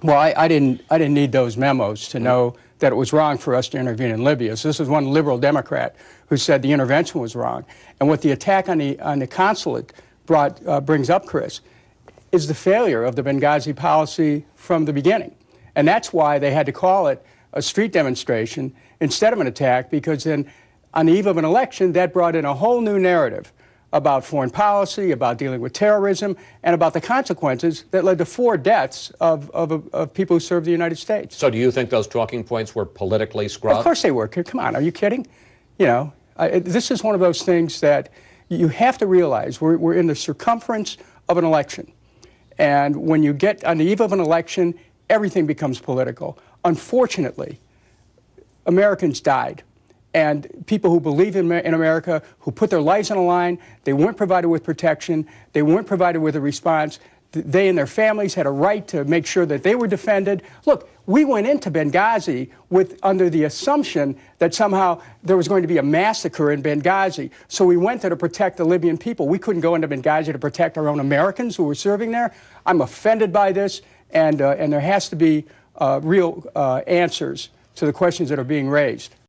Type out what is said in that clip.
Well, I didn't need those memos to know that it was wrong for us to intervene in Libya. So this was one liberal Democrat who said the intervention was wrong. And what the attack on the consulate brings up, Chris, is the failure of the Benghazi policy from the beginning. And that's why they had to call it a street demonstration instead of an attack, because then on the eve of an election, that brought in a whole new narrative about foreign policy, about dealing with terrorism, and about the consequences that led to 4 deaths of people who served the United States. So do you think those talking points were politically scrubbed? Of course they were. Come on, are you kidding? You know, this is one of those things that you have to realize. We're in the circumference of an election. And when you get on the eve of an election, everything becomes political. Unfortunately, Americans died. And people who believe in America, who put their lives on the line, they weren't provided with protection, they weren't provided with a response. They and their families had a right to make sure that they were defended. Look, we went into Benghazi under the assumption that somehow there was going to be a massacre in Benghazi. So we went there to protect the Libyan people. We couldn't go into Benghazi to protect our own Americans who were serving there. I'm offended by this, and there has to be real answers to the questions that are being raised.